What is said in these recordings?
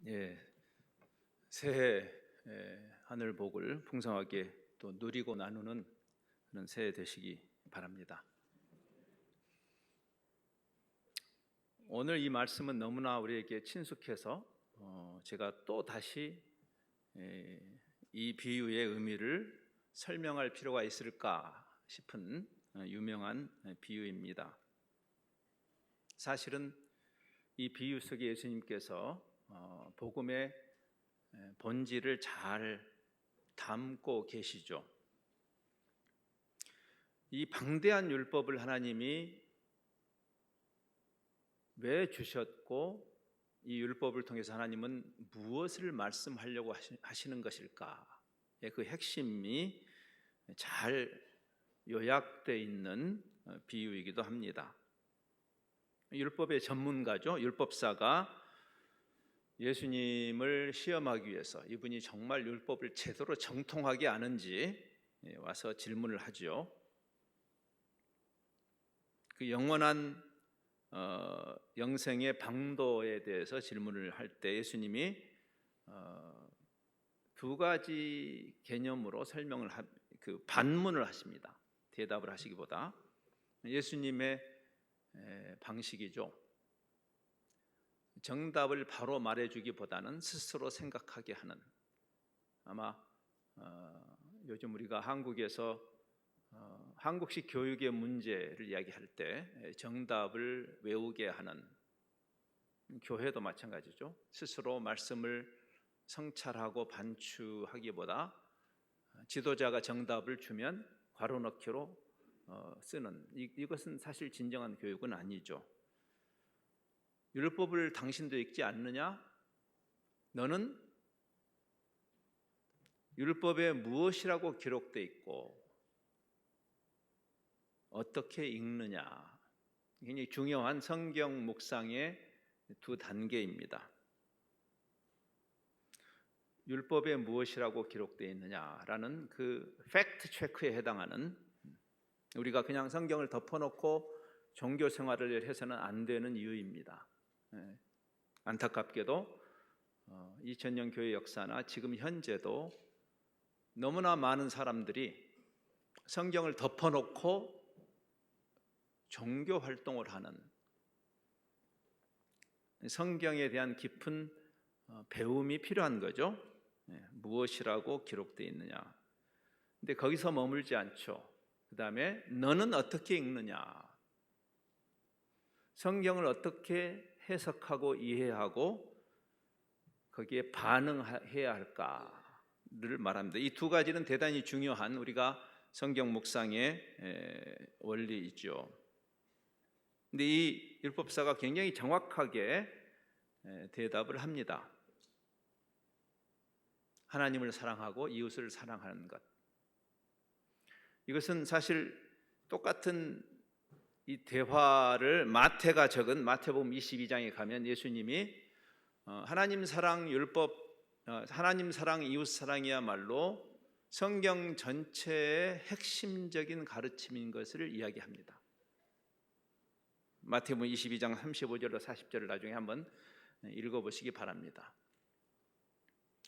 예, 새해 하늘 복을 풍성하게 또 누리고 나누는 그런 새해 되시기 바랍니다. 오늘 이 말씀은 너무나 우리에게 친숙해서 제가 또 다시 이 비유의 의미를 설명할 필요가 있을까 싶은 유명한 비유입니다. 사실은 이 비유 속에 예수님께서 복음의 본질을 잘 담고 계시죠. 이 방대한 율법을 하나님이 왜 주셨고, 이 율법을 통해서 하나님은 무엇을 말씀하려고 하시는 것일까? 그 핵심이 잘 요약되어 있는 비유이기도 합니다. 율법의 전문가죠. 율법사가 예수님을 시험하기 위해서 이분이 정말 율법을 제대로 정통하게 아는지 와서 질문을 하죠. 그 영원한 영생의 방도에 대해서 질문을 할 때 예수님이 두 가지 개념으로 설명을 그 반문을 하십니다. 대답을 하시기보다 예수님의 방식이죠. 정답을 바로 말해주기보다는 스스로 생각하게 하는, 아마 요즘 우리가 한국에서 한국식 교육의 문제를 이야기할 때 정답을 외우게 하는, 교회도 마찬가지죠. 스스로 말씀을 성찰하고 반추하기보다 지도자가 정답을 주면 괄호 넣기로 쓰는, 이것은 사실 진정한 교육은 아니죠. 율법을 당신도 읽지 않느냐? 너는 율법에 무엇이라고 기록되어 있고 어떻게 읽느냐? 굉장히 중요한 성경 묵상의 두 단계입니다. 율법에 무엇이라고 기록되어 있느냐라는 그 팩트 체크에 해당하는, 우리가 그냥 성경을 덮어놓고 종교 생활을 해서는 안 되는 이유입니다. 안타깝게도 2000년 교회 역사나 지금 현재도 너무나 많은 사람들이 성경을 덮어놓고 종교 활동을 하는, 성경에 대한 깊은 배움이 필요한 거죠. 무엇이라고 기록되어 있느냐. 근데 거기서 머물지 않죠. 그 다음에 너는 어떻게 읽느냐, 성경을 어떻게 해석하고 이해하고 거기에 반응해야 할까를 말합니다. 이 두 가지는 대단히 중요한 우리가 성경 묵상의 원리이죠. 근데 이 율법사가 굉장히 정확하게 대답을 합니다. 하나님을 사랑하고 이웃을 사랑하는 것. 이것은 사실 똑같은 이 대화를 마태가 적은 마태복음 22장에 가면 예수님이 하나님 사랑 율법, 하나님 사랑 이웃 사랑이야말로 성경 전체의 핵심적인 가르침인 것을 이야기합니다. 마태복음 22장 35절로 40절을 나중에 한번 읽어보시기 바랍니다.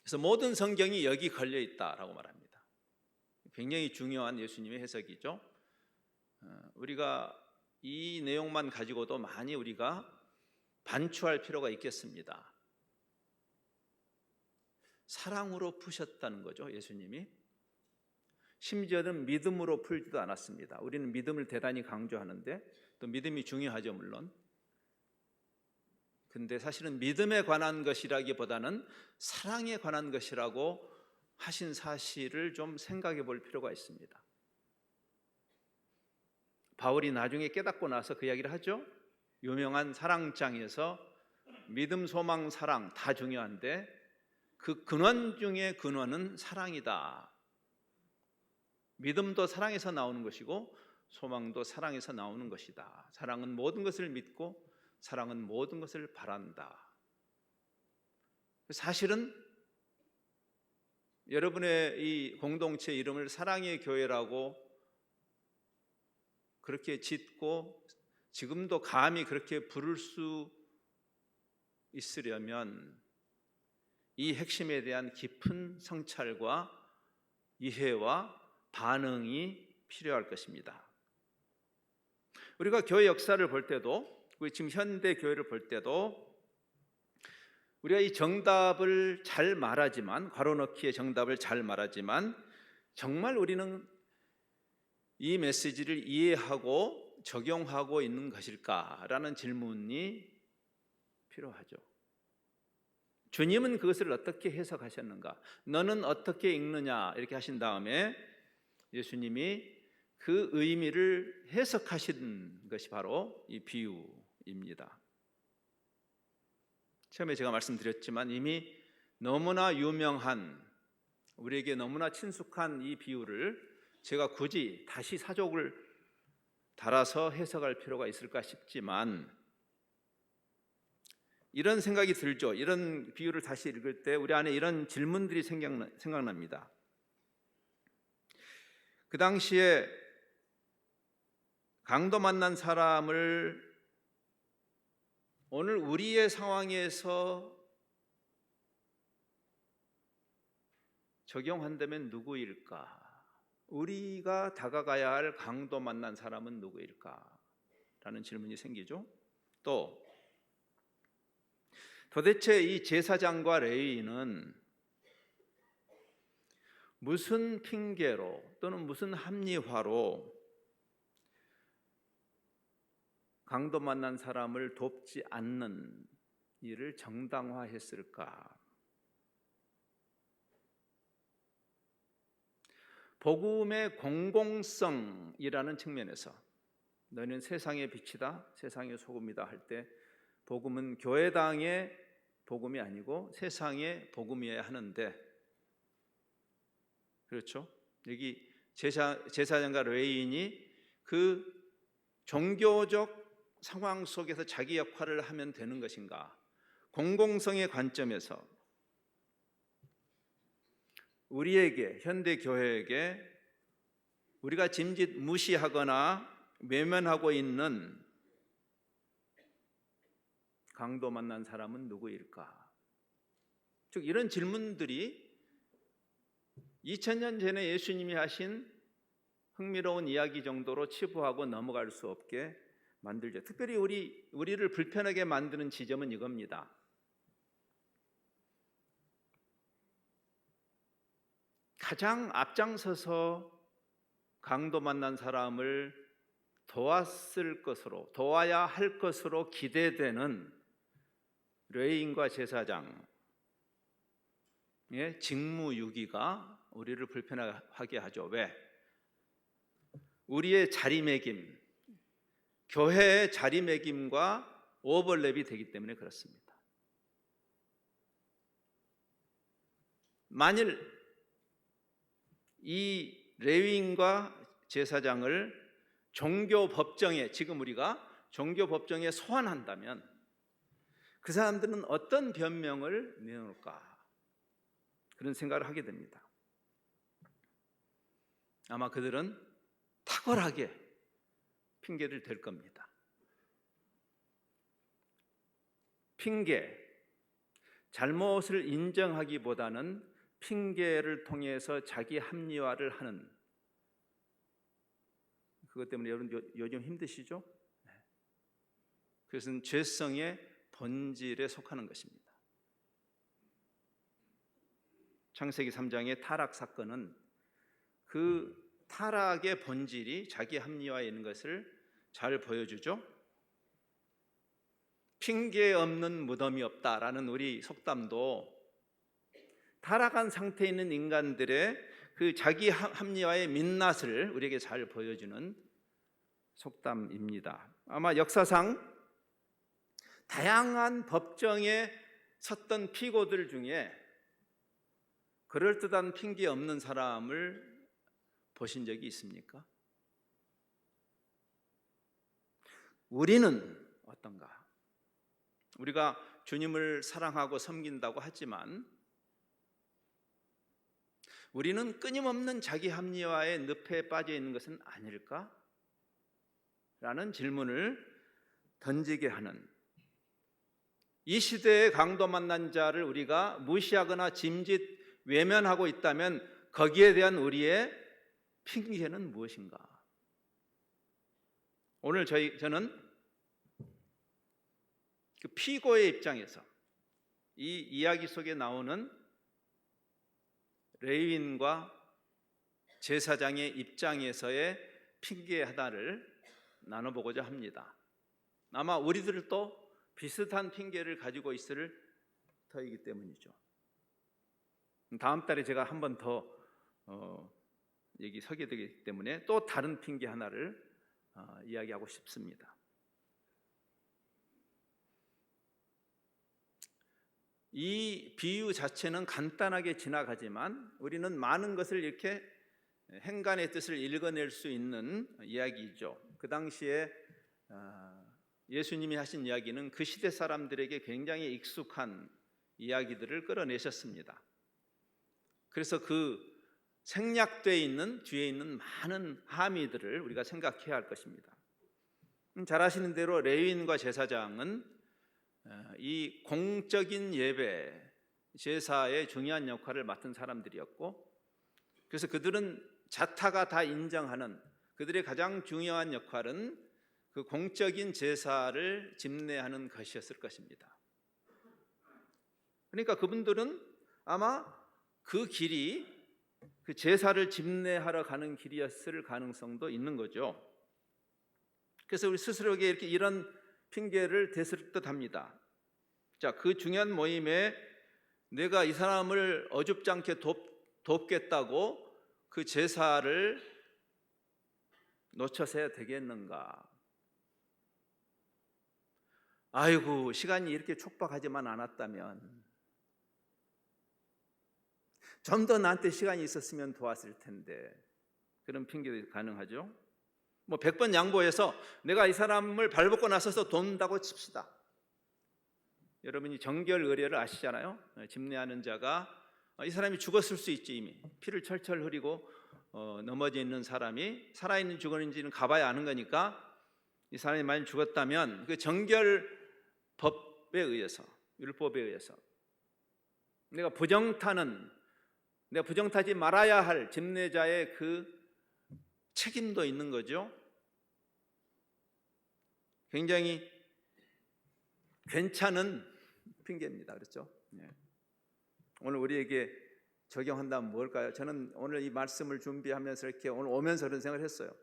그래서 모든 성경이 여기 걸려 있다라고 말합니다. 굉장히 중요한 예수님의 해석이죠. 우리가 이 내용만 가지고도 많이 우리가 반추할 필요가 있겠습니다. 사랑으로 푸셨다는 거죠, 예수님이. 심지어는 믿음으로 풀지도 않았습니다. 우리는 믿음을 대단히 강조하는데, 또 믿음이 중요하죠, 물론. 근데 사실은 믿음에 관한 것이라기보다는 사랑에 관한 것이라고 하신 사실을 좀 생각해 볼 필요가 있습니다. 바울이 나중에 깨닫고 나서 그 이야기를 하죠. 유명한 사랑장에서 믿음, 소망, 사랑 다 중요한데 그 근원 중에 근원은 사랑이다. 믿음도 사랑에서 나오는 것이고 소망도 사랑에서 나오는 것이다. 사랑은 모든 것을 믿고 사랑은 모든 것을 바란다. 사실은 여러분의 이 공동체 이름을 사랑의 교회라고 그렇게 짓고 지금도 감히 그렇게 부를 수 있으려면 이 핵심에 대한 깊은 성찰과 이해와 반응이 필요할 것입니다. 우리가 교회 역사를 볼 때도, 우리 지금 현대 교회를 볼 때도 우리가 이 정답을 잘 말하지만, 괄호넣기의 정답을 잘 말하지만 정말 우리는 이 메시지를 이해하고 적용하고 있는 것일까라는 질문이 필요하죠. 주님은 그것을 어떻게 해석하셨는가? 너는 어떻게 읽느냐? 이렇게 하신 다음에 예수님이 그 의미를 해석하신 것이 바로 이 비유입니다. 처음에 제가 말씀드렸지만 이미 너무나 유명한, 우리에게 너무나 친숙한 이 비유를 제가 굳이 다시 사족을 달아서 해석할 필요가 있을까 싶지만 이런 생각이 들죠. 이런 비유를 다시 읽을 때 우리 안에 이런 질문들이 생각납니다. 그 당시에 강도 만난 사람을 오늘 우리의 상황에서 적용한다면 누구일까? 우리가 다가가야 할 강도 만난 사람은 누구일까? 라는 질문이 생기죠. 또 도대체 이 제사장과 레위인은 무슨 핑계로 또는 무슨 합리화로 강도 만난 사람을 돕지 않는 일을 정당화했을까? 복음의 공공성이라는 측면에서 너희는 세상의 빛이다, 세상의 소금이다 할 때 복음은 교회당의 복음이 아니고 세상의 복음이어야 하는데, 그렇죠? 여기 제사장과 레위인이 그 종교적 상황 속에서 자기 역할을 하면 되는 것인가? 공공성의 관점에서 우리에게, 현대 교회에게 우리가 짐짓 무시하거나 외면하고 있는 강도 만난 사람은 누구일까? 즉 이런 질문들이 2000년 전에 예수님이 하신 흥미로운 이야기 정도로 치부하고 넘어갈 수 없게 만들죠. 특별히 우리를 불편하게 만드는 지점은 이겁니다. 가장 앞장서서 강도 만난 사람을 도왔을 것으로, 도와야 할 것으로 기대되는 레위인과 제사장의 직무유기가 우리를 불편하게 하죠. 왜? 우리의 자리매김, 교회의 자리매김과 오버랩이 되기 때문에 그렇습니다. 만일 이 레위인과 제사장을 종교법정에, 지금 우리가 종교법정에 소환한다면 그 사람들은 어떤 변명을 내놓을까? 그런 생각을 하게 됩니다. 아마 그들은 탁월하게 핑계를 댈 겁니다. 핑계, 잘못을 인정하기보다는 핑계를 통해서 자기 합리화를 하는, 그것 때문에 여러분 요즘 힘드시죠? 그것은 죄성의 본질에 속하는 것입니다. 창세기 3장의 타락 사건은 그 타락의 본질이 자기 합리화에 있는 것을 잘 보여주죠. 핑계 없는 무덤이 없다라는 우리 속담도 타락한 상태에 있는 인간들의 그 자기 합리화의 민낯을 우리에게 잘 보여주는 속담입니다. 아마 역사상 다양한 법정에 섰던 피고들 중에 그럴듯한 핑계 없는 사람을 보신 적이 있습니까? 우리는 어떤가? 우리가 주님을 사랑하고 섬긴다고 하지만 우리는 끊임없는 자기 합리화의 늪에 빠져 있는 것은 아닐까? 라는 질문을 던지게 하는, 이 시대의 강도 만난 자를 우리가 무시하거나 짐짓 외면하고 있다면 거기에 대한 우리의 핑계는 무엇인가? 오늘 저는 그 피고의 입장에서 이 이야기 속에 나오는 레위인과 제사장의 입장에서의 핑계 하나를 나눠보고자 합니다. 아마 우리들도 비슷한 핑계를 가지고 있을 터이기 때문이죠. 다음 달에 제가 한 번 더 여기 서게 되기 때문에 또 다른 핑계 하나를 이야기하고 싶습니다. 이 비유 자체는 간단하게 지나가지만 우리는 많은 것을 이렇게 행간의 뜻을 읽어낼 수 있는 이야기죠. 그 당시에 예수님이 하신 이야기는 그 시대 사람들에게 굉장히 익숙한 이야기들을 끌어내셨습니다. 그래서 그 생략되어 있는 뒤에 있는 많은 함의들을 우리가 생각해야 할 것입니다. 잘 아시는 대로 레위인과 제사장은 이 공적인 예배, 제사의 중요한 역할을 맡은 사람들이었고, 그래서 그들은 자타가 다 인정하는 그들의 가장 중요한 역할은 그 공적인 제사를 집례하는 것이었을 것입니다. 그러니까 그분들은 아마 그 길이 그 제사를 집례하러 가는 길이었을 가능성도 있는 거죠. 그래서 우리 스스로에게 이렇게 이런 핑계를 대실 듯합니다. 자, 그 중요한 모임에 내가 이 사람을 어줍지 않게 돕겠다고 그 제사를 놓쳐서 해야 되겠는가? 아이고, 시간이 이렇게 촉박하지만 않았다면 좀 더 나한테 시간이 있었으면 도왔을 텐데, 그런 핑계도 가능하죠. 뭐 100번 양보해서 내가 이 사람을 발벗고 나서서 돕는다고 칩시다. 여러분이 정결 의례를 아시잖아요. 집례하는 자가 이 사람이 죽었을 수 있지, 이미 피를 철철 흘리고 넘어져 있는 사람이 살아있는 죽었는지는 가봐야 아는 거니까, 이 사람이 만약 죽었다면 그 정결법에 의해서, 율법에 의해서 내가 부정타지 말아야 할 집례자의 그 책임도 있는 거죠. 굉장히 괜찮은 핑계입니다. 그렇죠? 오늘 우리에게 적용한다면 뭘까요? 저는 오늘 이 말씀을 준비하면서 이렇게 오늘 오면서 그런 생각을 했어요.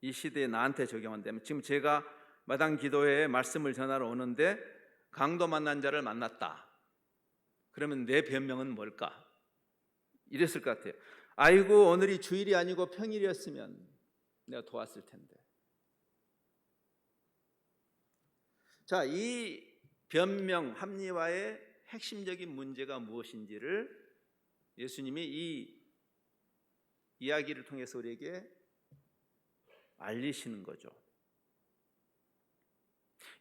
이 시대에 나한테 적용한다면, 지금 제가 마당 기도회에 말씀을 전하러 오는데 강도 만난 자를 만났다. 그러면 내 변명은 뭘까? 이랬을 것 같아요. 아이고, 오늘이 주일이 아니고 평일이었으면 내가 도왔을 텐데. 자, 이 변명, 합리화의 핵심적인 문제가 무엇인지를 예수님이 이 이야기를 통해서 우리에게 알리시는 거죠.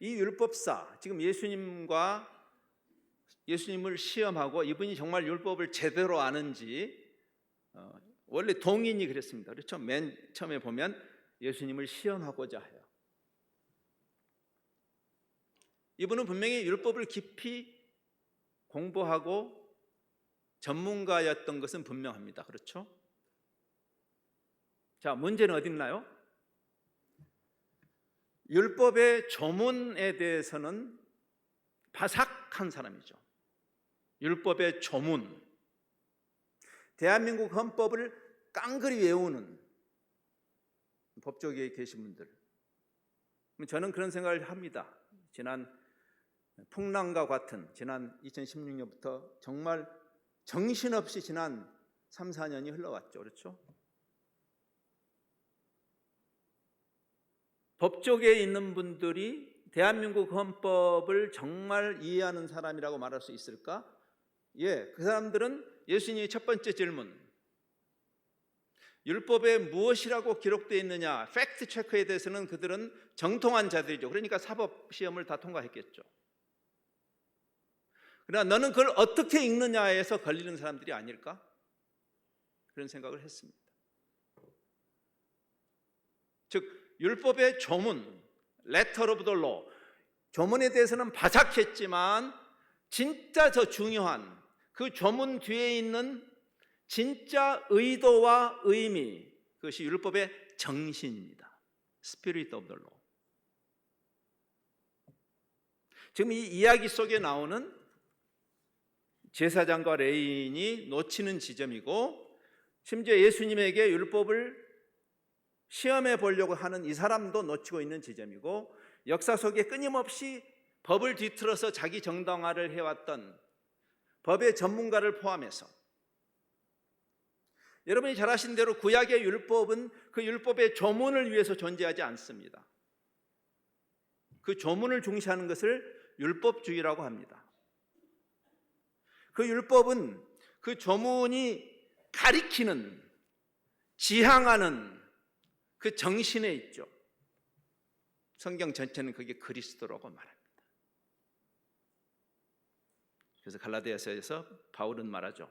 이 율법사, 지금 예수님을 시험하고 이분이 정말 율법을 제대로 아는지, 원래 동인이 그랬습니다. 그렇죠? 맨 처음에 보면 예수님을 시험하고자 해요. 이분은 분명히 율법을 깊이 공부하고 전문가였던 것은 분명합니다. 그렇죠? 자, 문제는 어디 있나요? 율법의 조문에 대해서는 바삭한 사람이죠. 율법의 조문, 대한민국 헌법을 깡그리 외우는 법조계에 계신 분들, 저는 그런 생각을 합니다. 지난 풍랑과 같은 지난 2016년부터 정말 정신없이 지난 3, 4년이 흘러왔죠. 그렇죠? 법조계에 있는 분들이 대한민국 헌법을 정말 이해하는 사람이라고 말할 수 있을까? 예, 그 사람들은 예수님의 첫 번째 질문, 율법에 무엇이라고 기록되어 있느냐, 팩트 체크에 대해서는 그들은 정통한 자들이죠. 그러니까 사법 시험을 다 통과했겠죠. 그러나 너는 그걸 어떻게 읽느냐에서 걸리는 사람들이 아닐까? 그런 생각을 했습니다. 즉 율법의 조문, letter of the law, 조문에 대해서는 바삭했지만 진짜 더 중요한 그 조문 뒤에 있는 진짜 의도와 의미, 그것이 율법의 정신입니다. Spirit of the law. 지금 이 이야기 속에 나오는 제사장과 레위인이 놓치는 지점이고, 심지어 예수님에게 율법을 시험해 보려고 하는 이 사람도 놓치고 있는 지점이고, 역사 속에 끊임없이 법을 뒤틀어서 자기 정당화를 해왔던 법의 전문가를 포함해서, 여러분이 잘 아신 대로 구약의 율법은 그 율법의 조문을 위해서 존재하지 않습니다. 그 조문을 중시하는 것을 율법주의라고 합니다. 그 율법은 그 조문이 가리키는, 지향하는 그 정신에 있죠. 성경 전체는 그게 그리스도라고 말합니다. 그래서 갈라디아서에서 바울은 말하죠.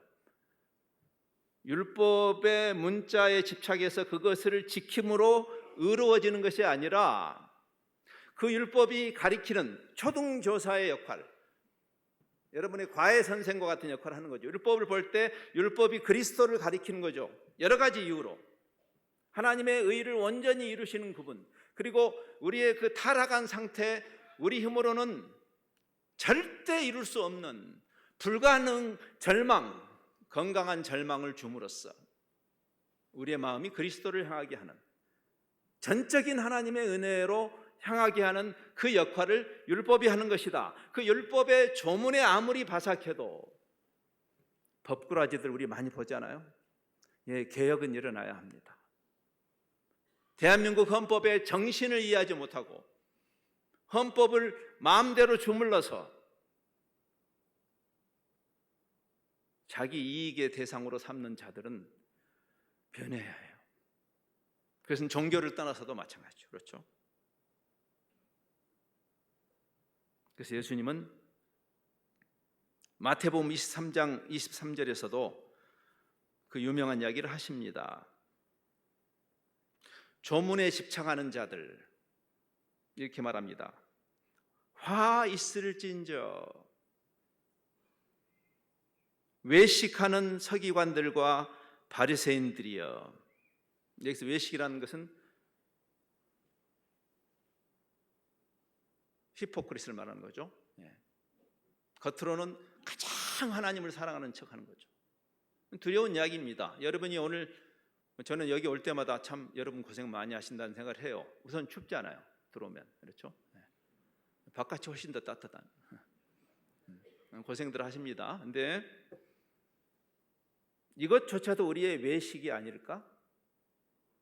율법의 문자에 집착해서 그것을 지킴으로 의로워지는 것이 아니라 그 율법이 가리키는 초등교사의 역할, 여러분의 과외 선생과 같은 역할을 하는 거죠. 율법을 볼 때 율법이 그리스도를 가리키는 거죠. 여러 가지 이유로 하나님의 의를 온전히 이루시는 그분, 그리고 우리의 그 타락한 상태, 우리 힘으로는 절대 이룰 수 없는 불가능 절망, 건강한 절망을 줌으로써 우리의 마음이 그리스도를 향하게 하는, 전적인 하나님의 은혜로 향하게 하는 그 역할을 율법이 하는 것이다. 그 율법의 조문에 아무리 바삭해도, 법꾸라지들 우리 많이 보잖아요. 예, 개혁은 일어나야 합니다. 대한민국 헌법의 정신을 이해하지 못하고 헌법을 마음대로 주물러서 자기 이익의 대상으로 삼는 자들은 변해야 해요. 그것은 종교를 떠나서도 마찬가지죠. 그렇죠? 그래서 예수님은 마태복음 23장 23절에서도 그 유명한 이야기를 하십니다. 조문에 집착하는 자들, 이렇게 말합니다. 화 있을진저 외식하는 서기관들과 바리새인들이여. 여기서 외식이라는 것은 히포크리스를 말하는 거죠. 겉으로는 가장 하나님을 사랑하는 척하는 거죠. 두려운 이야기입니다. 여러분이 오늘, 저는 여기 올 때마다 참 여러분 고생 많이 하신다는 생각을 해요. 우선 춥잖아요. 들어오면. 그렇죠? 바깥이 훨씬 더 따뜻한 고생들 하십니다. 근데 이것조차도 우리의 외식이 아닐까?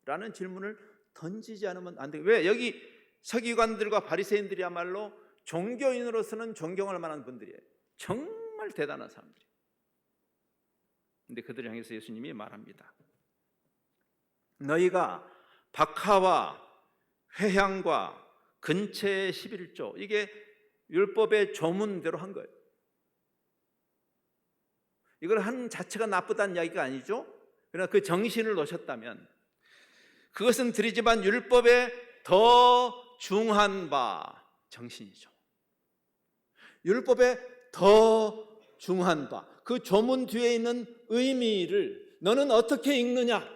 라는 질문을 던지지 않으면 안 돼요. 왜? 여기 서기관들과 바리새인들이야말로 종교인으로서는 존경할 만한 분들이에요. 정말 대단한 사람들이에요. 근데 그들을 향해서 예수님이 말합니다. 너희가 박하와 회향과 근처의 11조, 이게 율법의 조문대로 한 거예요. 이걸 한 자체가 나쁘다는 이야기가 아니죠. 그러나 그 정신을 놓으셨다면, 그것은 드리지만 율법의 더 중한 바, 정신이죠. 율법의 더 중한 바, 그 조문 뒤에 있는 의미를 너는 어떻게 읽느냐?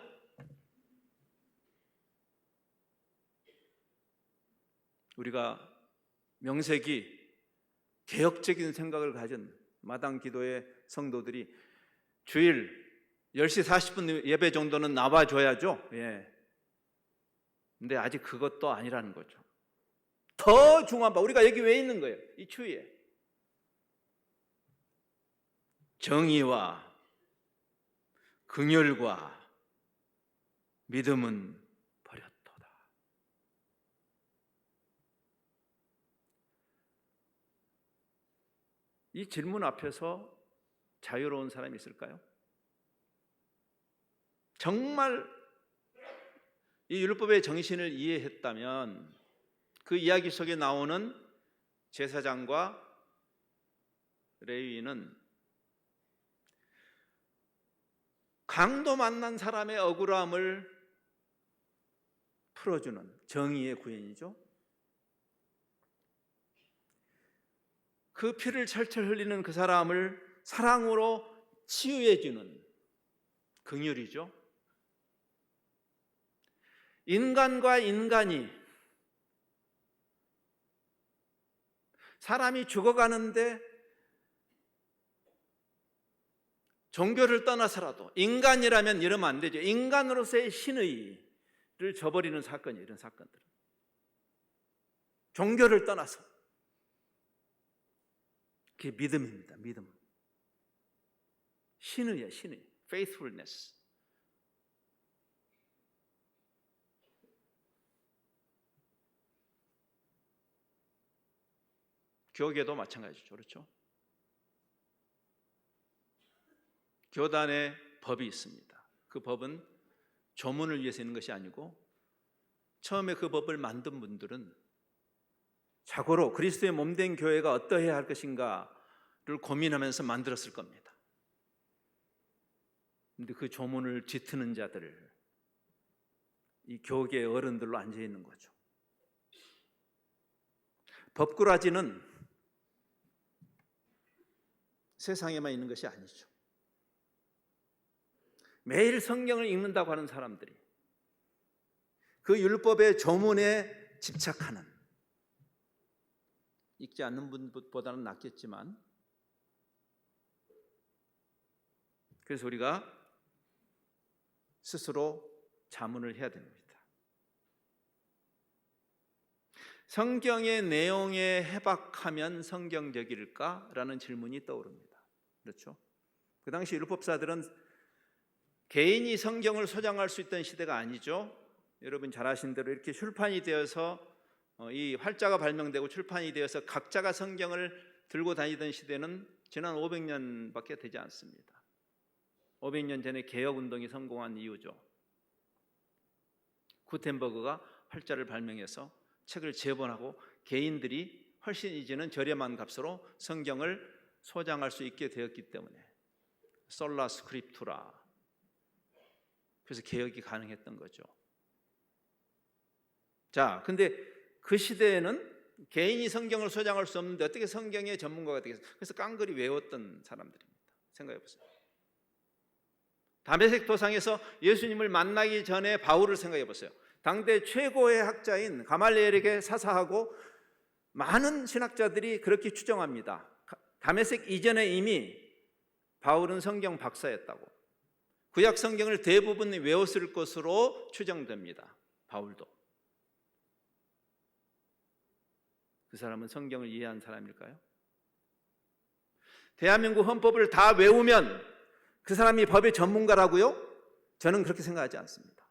우리가 명색이 개혁적인 생각을 가진 마당 기도의 성도들이 주일 10시 40분 예배 정도는 나와줘야죠. 예. 근데 아직 그것도 아니라는 거죠. 더 중요한 바, 우리가 여기 왜 있는 거예요? 이 추위에. 정의와 긍휼과 믿음은 버렸도다. 이 질문 앞에서 자유로운 사람이 있을까요? 정말 이 율법의 정신을 이해했다면 그 이야기 속에 나오는 제사장과 레위인은 강도 만난 사람의 억울함을 풀어주는 정의의 구현이죠. 그 피를 철철 흘리는 그 사람을 사랑으로 치유해 주는 긍휼이죠. 인간과 인간이, 사람이 죽어가는데 종교를 떠나서라도 인간이라면 이러면 안 되죠. 인간으로서의 신의를 저버리는 사건이에요. 이런 사건들은 종교를 떠나서, 그게 믿음입니다. 믿음. 신의예요. 신의. faithfulness. 교계도 마찬가지죠. 그렇죠? 교단의 법이 있습니다. 그 법은 조문을 위해서 있는 것이 아니고 처음에 그 법을 만든 분들은 자고로 그리스도의 몸된 교회가 어떠해야 할 것인가를 고민하면서 만들었을 겁니다. 그런데 그 조문을 뒤트는 자들을 이 교계의 어른들로 앉아 있는 거죠. 법꾸라지는 세상에만 있는 것이 아니죠. 매일 성경을 읽는다고 하는 사람들이 그 율법의 조문에 집착하는, 읽지 않는 분보다는 낫겠지만, 그래서 우리가 스스로 자문을 해야 됩니다. 성경의 내용에 해박하면 성경적일까라는 질문이 떠오릅니다. 그렇죠? 그 당시 율법사들은 개인이 성경을 소장할 수 있던 시대가 아니죠. 여러분 잘 아신 대로 이렇게 출판이 되어서 이 활자가 발명되고 출판이 되어서 각자가 성경을 들고 다니던 시대는 지난 500년밖에 되지 않습니다. 500년 전에 개혁운동이 성공한 이유죠. 구텐버그가 활자를 발명해서 책을 재본하고 개인들이 훨씬 이제는 저렴한 값으로 성경을 소장할 수 있게 되었기 때문에 솔라 스크립투라, 그래서 개혁이 가능했던 거죠. 자, 근데 그 시대에는 개인이 성경을 소장할 수 없는데 어떻게 성경의 전문가가 되겠어요? 그래서 깡그리 외웠던 사람들입니다. 생각해 보세요. 다메섹 도상에서 예수님을 만나기 전에 바울을 생각해 보세요. 당대 최고의 학자인 가말리엘에게 사사하고 많은 신학자들이 그렇게 추정합니다. 다메섹 이전에 이미 바울은 성경 박사였다고, 구약 성경을 대부분 외웠을 것으로 추정됩니다. 바울도. 그 사람은 성경을 이해한 사람일까요? 대한민국 헌법을 다 외우면 그 사람이 법의 전문가라고요? 저는 그렇게 생각하지 않습니다.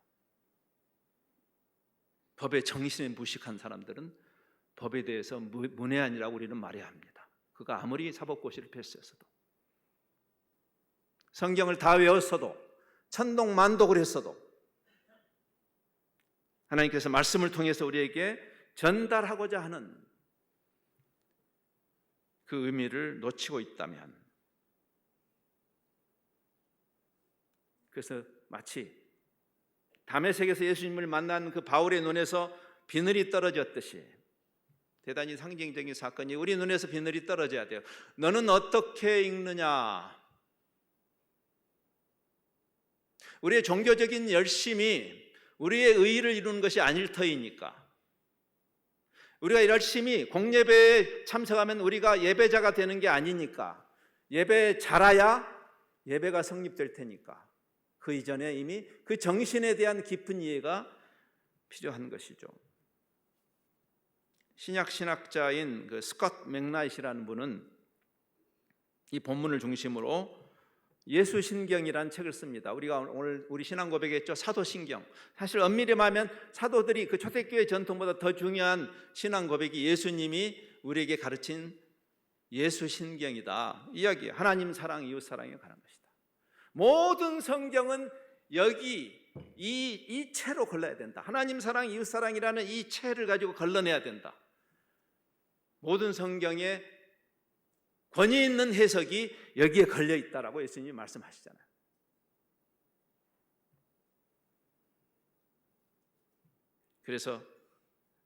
법의 정신에 무식한 사람들은 법에 대해서 문외한이라고 우리는 말해야 합니다. 그가 아무리 사법고시를 패스했어도, 성경을 다 외웠어도, 천동만독을 했어도 하나님께서 말씀을 통해서 우리에게 전달하고자 하는 그 의미를 놓치고 있다면, 그래서 마치 다메섹에서 예수님을 만난 그 바울의 눈에서 비늘이 떨어졌듯이, 대단히 상징적인 사건이 우리 눈에서 비늘이 떨어져야 돼요. 너는 어떻게 읽느냐? 우리의 종교적인 열심이 우리의 의의를 이루는 것이 아닐 터이니까, 우리가 열심히 공예배에 참석하면 우리가 예배자가 되는 게 아니니까, 예배 잘해야 예배가 성립될 테니까 그 이전에 이미 그 정신에 대한 깊은 이해가 필요한 것이죠. 신약 신학자인 그 스콧 맥나잇이라는 분은 이 본문을 중심으로 예수신경이라는 책을 씁니다. 우리가 오늘 우리 신앙 고백했죠. 사도신경. 사실 엄밀히 말하면 사도들이 그 초대교회 전통보다 더 중요한 신앙 고백이 예수님이 우리에게 가르친 예수신경이다. 이야기, 하나님 사랑, 이웃 사랑에 관한 것이다. 모든 성경은 여기 이 채로 걸러야 된다. 하나님 사랑, 이웃 사랑이라는 이 채를 가지고 걸러내야 된다. 모든 성경의 권위 있는 해석이 여기에 걸려 있다라고 예수님이 말씀하시잖아요. 그래서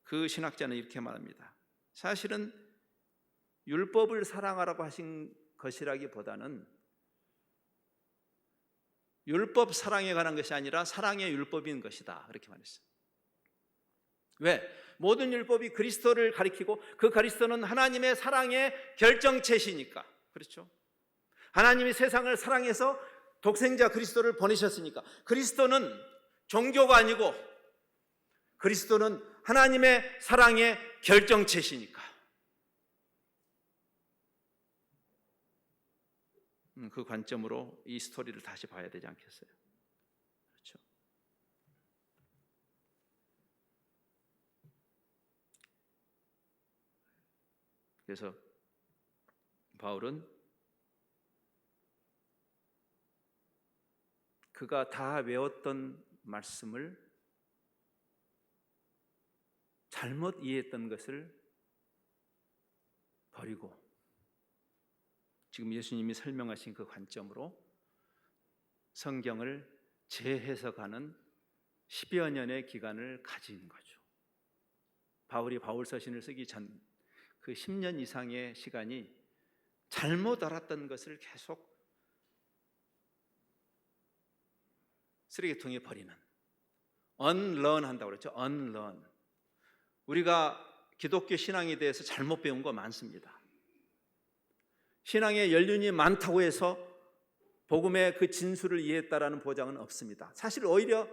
그 신학자는 이렇게 말합니다. 사실은 율법을 사랑하라고 하신 것이라기보다는 율법 사랑에 관한 것이 아니라 사랑의 율법인 것이다, 그렇게 말했어요. 왜? 모든 율법이 그리스도를 가리키고 그 그리스도는 하나님의 사랑의 결정체시니까. 그렇죠? 하나님이 세상을 사랑해서 독생자 그리스도를 보내셨으니까. 그리스도는 종교가 아니고 그리스도는 하나님의 사랑의 결정체시니까. 그 관점으로 이 스토리를 다시 봐야 되지 않겠어요? 그렇죠? 그래서 바울은 그가 다 외웠던 말씀을 잘못 이해했던 것을 버리고 지금 예수님이 설명하신 그 관점으로 성경을 재해석하는 10여 년의 기간을 가진 거죠. 바울이 바울서신을 쓰기 전 그 10년 이상의 시간이 잘못 알았던 것을 계속 쓰레기통에 버리는, unlearn 한다고 그랬죠. unlearn. 우리가 기독교 신앙에 대해서 잘못 배운 거 많습니다. 신앙의 연륜이 많다고 해서 복음의 그 진수를 이해했다라는 보장은 없습니다. 사실 오히려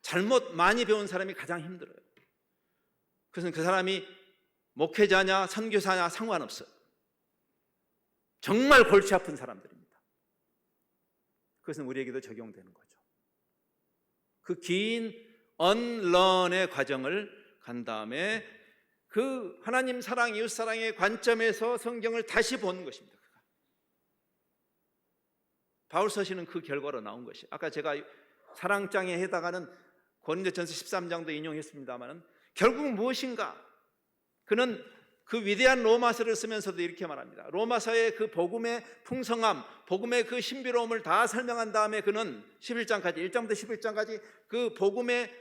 잘못 많이 배운 사람이 가장 힘들어요. 그것은 그 사람이 목회자냐 선교사냐 상관없어요. 정말 골치 아픈 사람들입니다. 그것은 우리에게도 적용되는 거죠. 그 긴 언런의 과정을 간 다음에 그 하나님 사랑, 이웃 사랑의 관점에서 성경을 다시 보는 것입니다. 바울서신은 그 결과로 나온 것이, 아까 제가 사랑장에 해당하는 고린도전서 13장도 인용했습니다만 결국 무엇인가? 그는 그 위대한 로마서를 쓰면서도 이렇게 말합니다. 로마서의 그 복음의 풍성함, 복음의 그 신비로움을 다 설명한 다음에 그는 11장까지, 1장부터 11장까지 그 복음의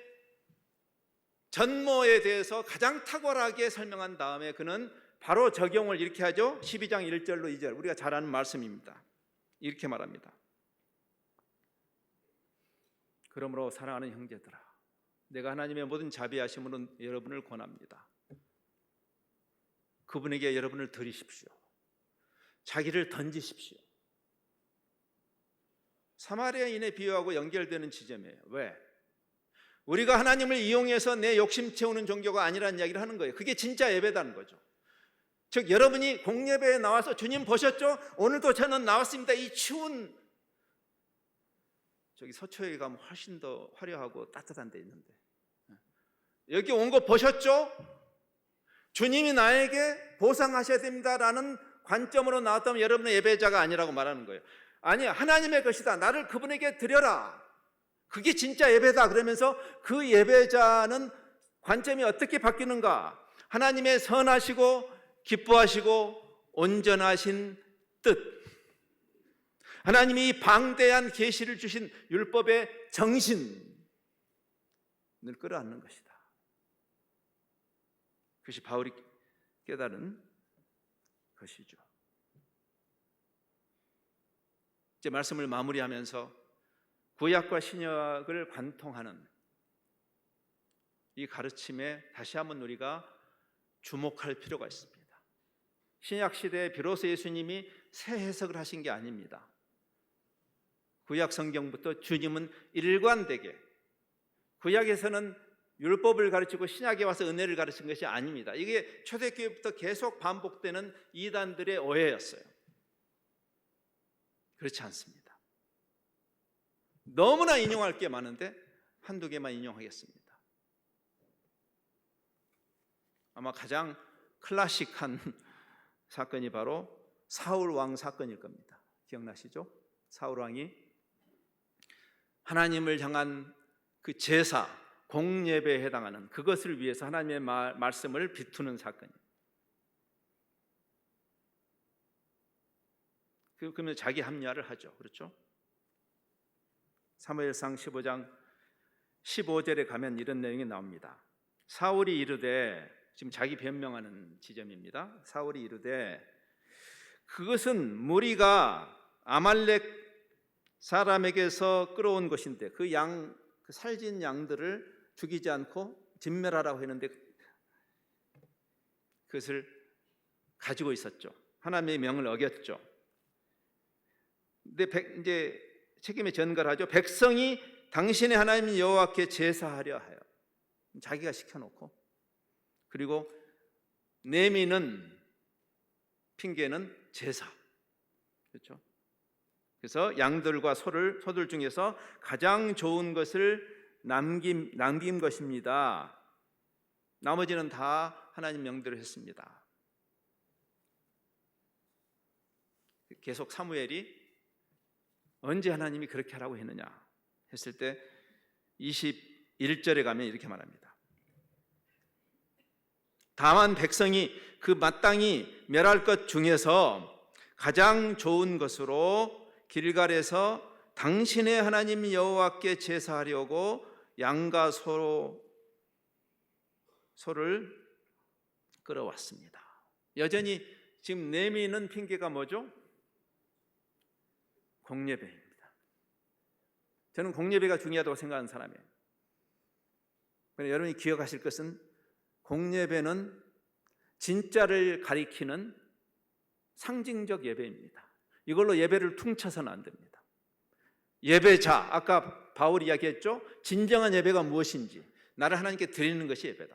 전모에 대해서 가장 탁월하게 설명한 다음에 그는 바로 적용을 이렇게 하죠. 12장 1절로 2절, 우리가 잘 아는 말씀입니다. 이렇게 말합니다. 그러므로 사랑하는 형제들아, 내가 하나님의 모든 자비하심으로 여러분을 권합니다. 그분에게 여러분을 드리십시오. 자기를 던지십시오. 사마리아인의 비유하고 연결되는 지점이에요. 왜? 우리가 하나님을 이용해서 내 욕심 채우는 종교가 아니라는 이야기를 하는 거예요. 그게 진짜 예배다는 거죠. 즉 여러분이 공예배에 나와서 주님 보셨죠? 오늘도 저는 나왔습니다. 이 추운, 저기 서초에 가면 훨씬 더 화려하고 따뜻한 데 있는데 여기 온 거 보셨죠? 주님이 나에게 보상하셔야 됩니다라는 관점으로 나왔다면 여러분의 예배자가 아니라고 말하는 거예요. 아니, 하나님의 것이다. 나를 그분에게 드려라. 그게 진짜 예배다. 그러면서 그 예배자는 관점이 어떻게 바뀌는가? 하나님의 선하시고 기뻐하시고 온전하신 뜻, 하나님이 방대한 계시를 주신 율법의 정신을 끌어안는 것이다. 그것이 바울이 깨달은 것이죠. 이제 말씀을 마무리하면서 구약과 신약을 관통하는 이 가르침에 다시 한번 우리가 주목할 필요가 있습니다. 신약 시대에 비로소 예수님이 새 해석을 하신 게 아닙니다. 구약 성경부터 주님은 일관되게, 구약에서는 율법을 가르치고 신약에 와서 은혜를 가르친 것이 아닙니다. 이게 초대교회부터 계속 반복되는 이단들의 오해였어요. 그렇지 않습니다. 너무나 인용할 게 많은데 한두 개만 인용하겠습니다. 아마 가장 클래식한 사건이 바로 사울 왕 사건일 겁니다. 기억나시죠? 사울 왕이 하나님을 향한 그 제사, 공예배에 해당하는 그것을 위해서 하나님의 말씀을 비투는 사건이에요. 그러면 자기 합리화를 하죠. 그렇죠? 사무엘상 15장 15절에 가면 이런 내용이 나옵니다. 사울이 이르되 지금 자기 변명하는 지점입니다. 사울이 이르되 그것은 무리가 아말렉 사람에게서 끌어온 것인데 그 살진 양들을 죽이지 않고 진멸하라고 했는데 그것을 가지고 있었죠. 하나님의 명을 어겼죠. 근데 이제 책임에 전가하죠. 백성이 당신의 하나님 여호와께 제사하려 하여 자기가 시켜놓고 그리고 내미는 핑계는 제사. 그렇죠? 그래서 양들과 소들 중에서 가장 좋은 것을 남긴 것입니다. 나머지는 다 하나님 명대로 했습니다. 계속 사무엘이 언제 하나님이 그렇게 하라고 했느냐 했을 때 21절에 가면 이렇게 말합니다. 다만 백성이 그 마땅히 멸할 것 중에서 가장 좋은 것으로 길갈에서 당신의 하나님 여호와께 제사하려고 양과 소를 끌어왔습니다. 여전히 지금 내미는 핑계가 뭐죠? 공예배입니다. 저는 공예배가 중요하다고 생각하는 사람이에요. 그런데 여러분이 기억하실 것은 공예배는 진짜를 가리키는 상징적 예배입니다. 이걸로 예배를 퉁쳐서는 안 됩니다. 예배자, 아까 바울이 이야기했죠? 진정한 예배가 무엇인지 나를 하나님께 드리는 것이 예배다.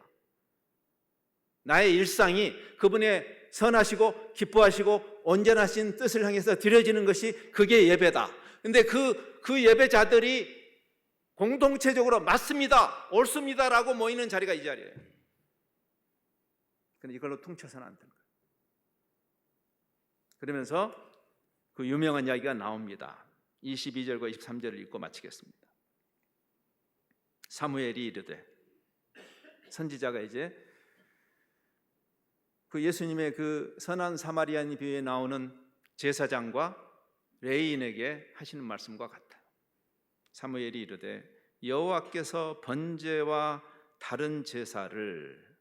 나의 일상이 그분의 선하시고 기뻐하시고 온전하신 뜻을 향해서 드려지는 것이 그게 예배다. 그런데 그 예배자들이 공동체적으로 맞습니다, 옳습니다라고 모이는 자리가 이 자리예요. 그런데 이걸로 퉁쳐서는 안 되는 거예요. 그러면서 그 유명한 이야기가 나옵니다. 22절과 23절을 읽고 마치겠습니다. 사무엘이 이르되, 선지자가 이제 그 예수님의 그 선한 사마리아인 비유에 나오는 제사장과 레인에게 하시는 말씀과 같아요. 사무엘이 이르되 여호와께서 번제와 다른 제사를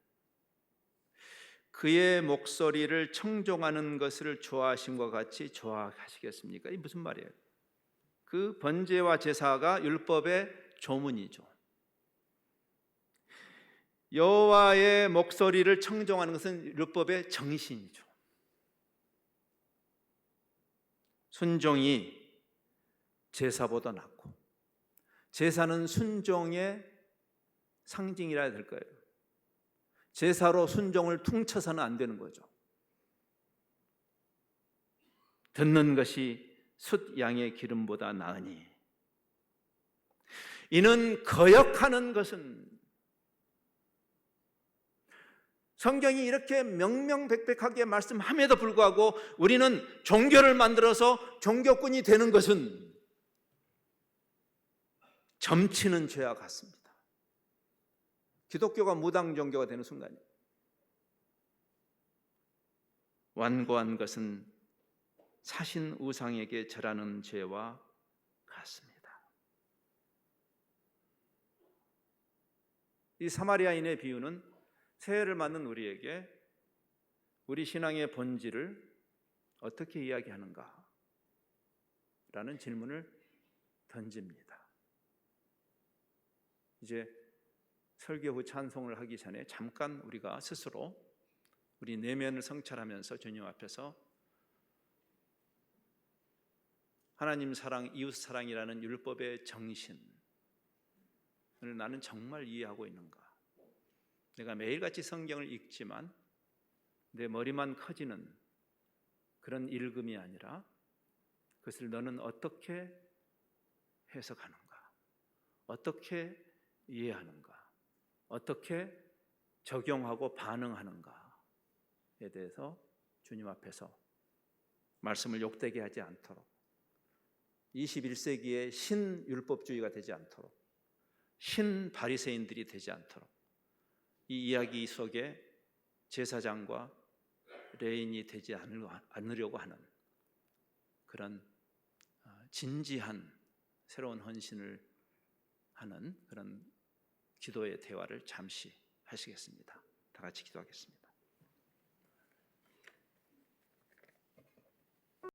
그의 목소리를 청종하는 것을 좋아하심과 같이 좋아하시겠습니까? 이 무슨 말이에요? 그 번제와 제사가 율법의 조문이죠. 여호와의 목소리를 청종하는 것은 율법의 정신이죠. 순종이 제사보다 낫고, 제사는 순종의 상징이라 해야 될 거예요. 제사로 순종을 퉁쳐서는 안 되는 거죠. 듣는 것이 숫 양의 기름보다 나으니 이는 거역하는 것은, 성경이 이렇게 명명백백하게 말씀함에도 불구하고 우리는 종교를 만들어서 종교꾼이 되는 것은 점치는 죄와 같습니다. 기독교가 무당 종교가 되는 순간이에요. 완고한 것은 사신 우상에게 절하는 죄와 같습니다. 이 사마리아인의 비유는 새해를 맞는 우리에게 우리 신앙의 본질을 어떻게 이야기하는가 라는 질문을 던집니다. 이제 설교 후 찬송을 하기 전에 잠깐 우리가 스스로 우리 내면을 성찰하면서 주님 앞에서 하나님 사랑, 이웃 사랑이라는 율법의 정신을 나는 정말 이해하고 있는가? 내가 매일같이 성경을 읽지만 내 머리만 커지는 그런 읽음이 아니라 그것을 너는 어떻게 해석하는가? 어떻게 이해하는가? 어떻게 적용하고 반응하는가에 대해서 주님 앞에서 말씀을 욕되게 하지 않도록, 21세기의 신율법주의가 되지 않도록, 신바리새인들이 되지 않도록 이 이야기 속에 제사장과 레인이 되지 않으려고 하는 그런 진지한 새로운 헌신을 하는 그런 기도의 대화를 잠시 하시겠습니다. 다 다 같이 기도하겠습니다.